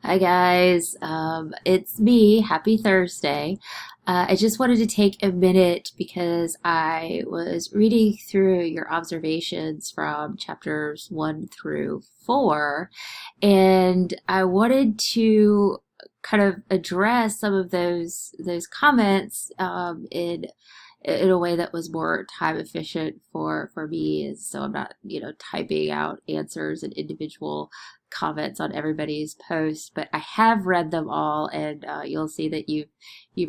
Hi guys, it's me. Happy Thursday. I just wanted to take a minute because I was reading through your observations from chapters 1 through 4, and I wanted to kind of address some of those comments in a way that was more time efficient for me, so I'm not typing out answers and individual comments on everybody's post, but I have read them all, and you'll see that you've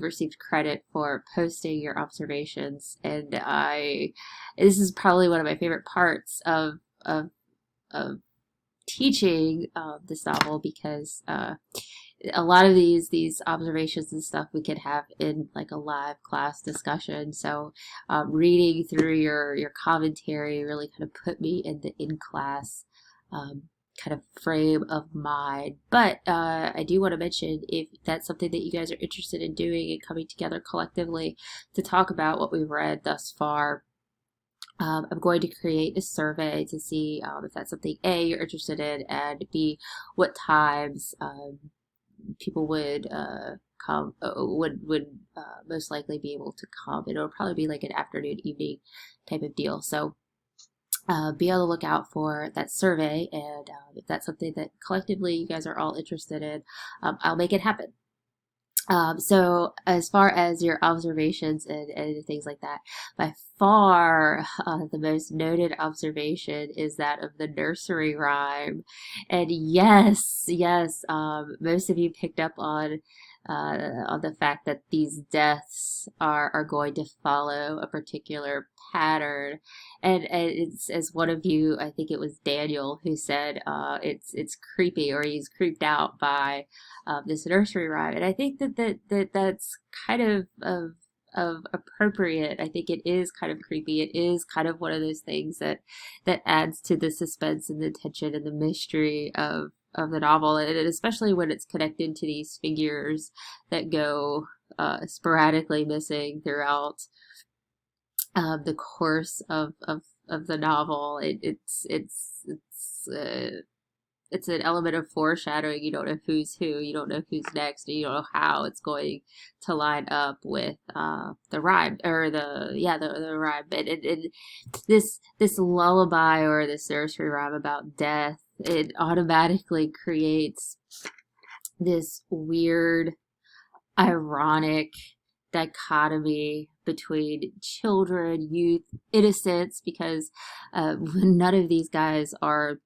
received credit for posting your observations. And I this is probably one of my favorite parts of teaching this novel because a lot of these observations and stuff we could have in like a live class discussion. So reading through your commentary really kind of put me in the in class um, kind of frame of mind. But I do want to mention, if that's something that you guys are interested in doing and coming together collectively to talk about what we've read thus far, I'm going to create a survey to see if that's something A, you're interested in, and B, what times people would come would most likely be able to come. It'll probably be like an afternoon, evening type of deal. So be on the lookout for that survey, and if that's something that collectively you guys are all interested in, I'll make it happen. So as far as your observations and things like that, by far the most noted observation is that of the nursery rhyme. And yes, most of you picked up on the fact that these deaths are going to follow a particular pattern. And it's, as one of you, I think it was Daniel, who said it's creepy, or he's creeped out by this nursery rhyme. And I think that's kind of appropriate. I think it is kind of creepy. It is kind of one of those things that adds to the suspense and the tension and the mystery of the novel, and especially when it's connected to these figures that go sporadically missing throughout the course of the novel. It's an element of foreshadowing. You don't know who's who, you don't know who's next, and you don't know how it's going to line up with the rhyme, or the rhyme. And this lullaby, or this nursery rhyme about death, it automatically creates this weird, ironic dichotomy between children, youth, innocence, because none of these guys are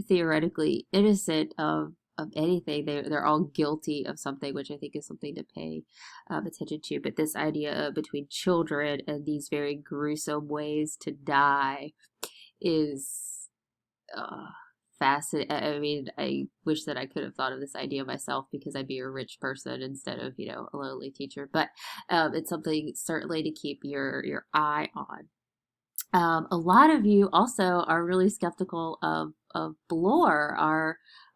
theoretically innocent of anything. They're all guilty of something, which I think is something to pay attention to. But this idea between children and these very gruesome ways to die is uh, fascinating. I mean, I wish that I could have thought of this idea myself, because I'd be a rich person instead of a lowly teacher. But it's something certainly to keep your eye on. A lot of you also are really skeptical of Bloor,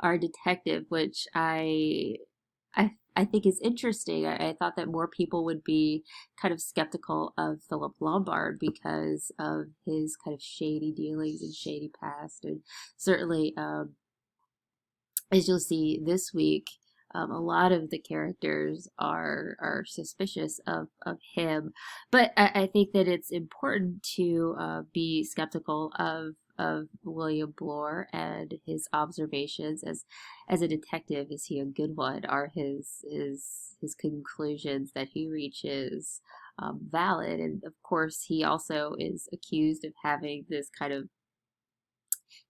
our detective, which I think is interesting. I thought that more people would be kind of skeptical of Philip Lombard because of his kind of shady dealings and shady past, and certainly, as you'll see this week, a lot of the characters are suspicious of him. But I think that it's important to be skeptical of William Bloor and his observations as a detective. Is he a good one? Are his conclusions that he reaches valid? And of course, he also is accused of having this kind of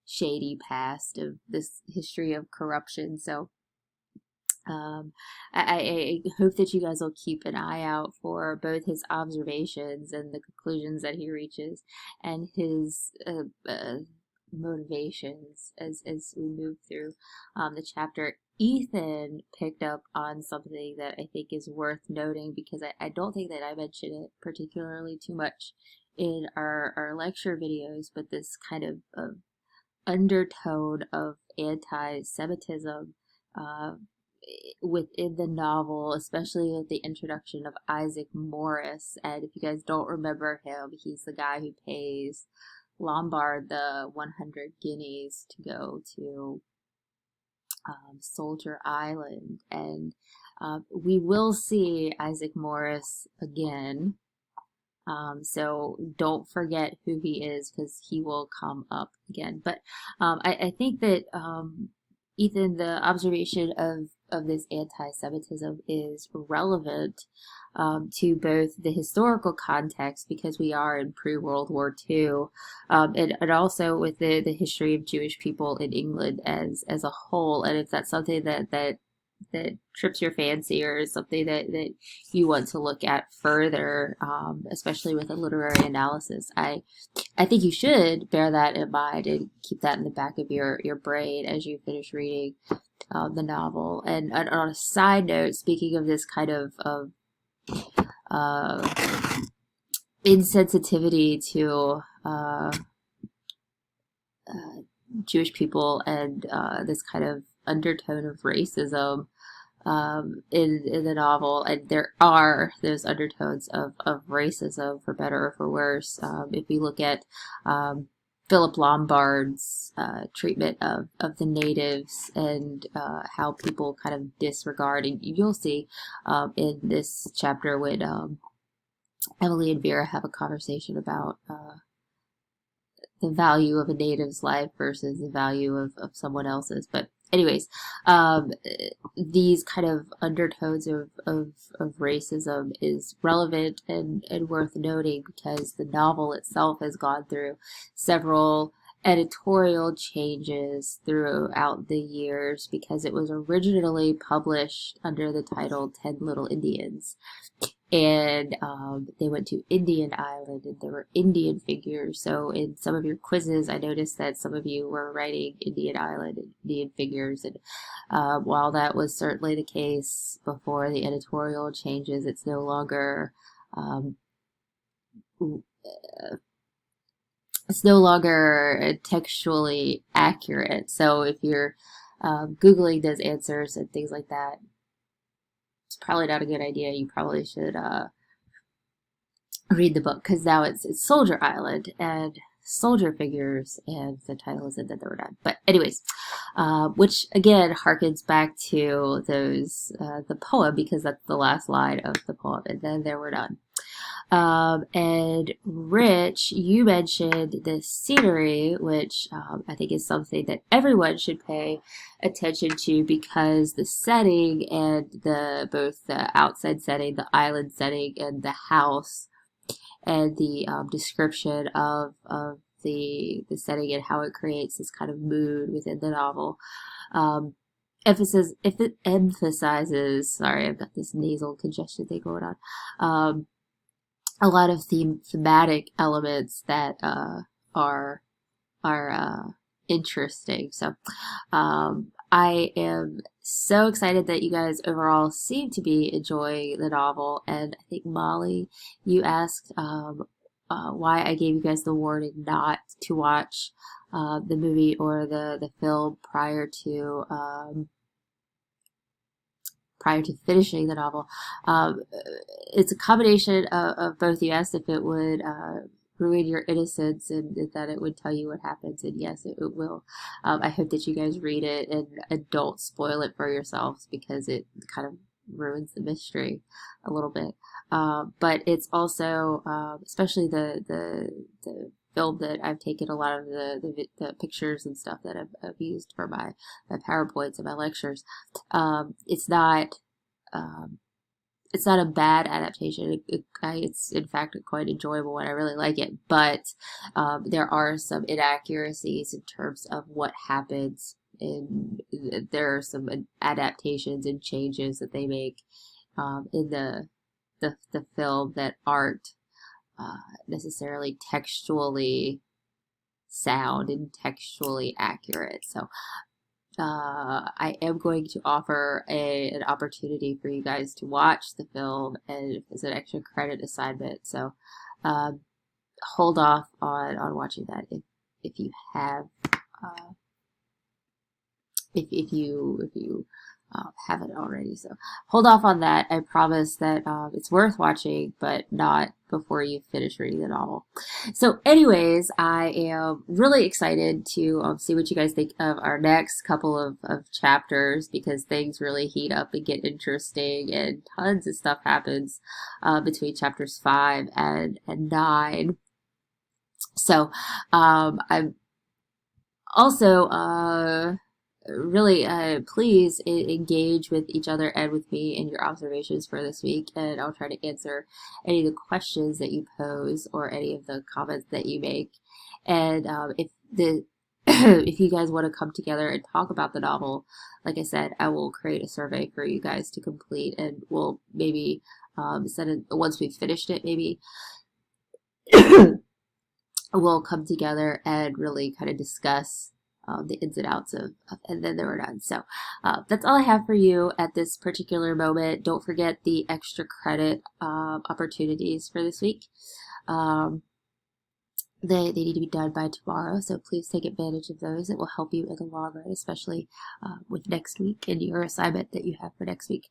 shady past, of this history of corruption. So um, I hope that you guys will keep an eye out for both his observations and the conclusions that he reaches, and his motivations as we move through the chapter. Ethan picked up on something that I think is worth noting, because I don't think that I mentioned it particularly too much in our lecture videos, but this kind of undertone of anti-Semitism uh, within the novel, especially with the introduction of Isaac Morris. And if you guys don't remember him, he's the guy who pays Lombard the 100 guineas to go to Soldier Island, and we will see Isaac Morris again. So don't forget who he is because he will come up again. But I think that Ethan, the observation of this anti-Semitism is relevant to both the historical context because we are in pre-World War II, and also with the history of Jewish people in England as a whole. And if that's something that trips your fancy or is something that you want to look at further, especially with a literary analysis, I think you should bear that in mind and keep that in the back of your brain as you finish reading the novel. And on a side note, speaking of this kind of uh, insensitivity to Jewish people and this kind of undertone of racism in the novel, and there are those undertones of racism for better or for worse. If you look at Philip Lombard's treatment of the natives and how people kind of disregard, and you'll see in this chapter when Emily and Vera have a conversation about the value of a native's life versus the value of someone else's. But anyways, these kind of undertones of racism is relevant and worth noting because the novel itself has gone through several editorial changes throughout the years because it was originally published under the title 10 Little Indians. And they went to Indian Island, and there were Indian figures. So in some of your quizzes, I noticed that some of you were writing Indian Island and Indian figures. And while that was certainly the case before the editorial changes, it's no longer textually accurate. So if you're Googling those answers and things like that, it's probably not a good idea. You probably should read the book because now it's Soldier Island and soldier figures, and the title isn't that they were done. But anyways, which again harkens back to those the poem because that's the last line of the poem, and then they were done. And Rich, you mentioned the scenery, which I think is something that everyone should pay attention to because the setting and both the outside setting, the island setting, and the house, and the description of the setting and how it creates this kind of mood within the novel. It emphasizes, sorry, I've got this nasal congestion thing going on. A lot of thematic elements that are interesting. So I am so excited that you guys overall seem to be enjoying the novel. And I think Molly, you asked why I gave you guys the warning not to watch the movie or the film prior to finishing the novel. It's a combination of both. You asked if it would ruin your innocence and that it would tell you what happens, and yes, it will. I hope that you guys read it and don't spoil it for yourselves because it kind of ruins the mystery a little bit. But it's also, especially the film that I've taken a lot of the pictures and stuff that I've used for my PowerPoints and my lectures. It's not a bad adaptation. It's in fact quite enjoyable and I really like it. But there are some inaccuracies in terms of what happens. And there are some adaptations and changes that they make in the film that aren't necessarily textually sound and textually accurate. So I am going to offer an opportunity for you guys to watch the film and as an extra credit assignment. So hold off on watching that if you have if you haven't already. So hold off on that. I promise that it's worth watching, but not before you finish reading the novel. So anyways, I am really excited to see what you guys think of our next couple of chapters, because things really heat up and get interesting, and tons of stuff happens between chapters 5 and 9. So I'm also really please engage with each other and with me in your observations for this week, and I'll try to answer any of the questions that you pose or any of the comments that you make. And if the if you guys want to come together and talk about the novel, like I said, I will create a survey for you guys to complete, and we'll maybe send it once we've finished it. Maybe we'll come together and really kind of discuss the ins and outs of and then they were done. So that's all I have for you at this particular moment. Don't forget the extra credit opportunities for this week. They need to be done by tomorrow, so please take advantage of those. It will help you in the long run, especially with next week and your assignment that you have for next week,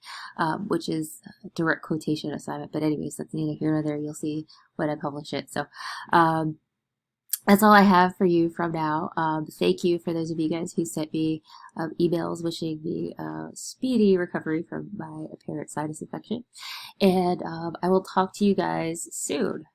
which is a direct quotation assignment. But anyways, that's neither here nor there. You'll see when I publish it. So that's all I have for you from now. Thank you for those of you guys who sent me emails wishing me a speedy recovery from my apparent sinus infection. And I will talk to you guys soon.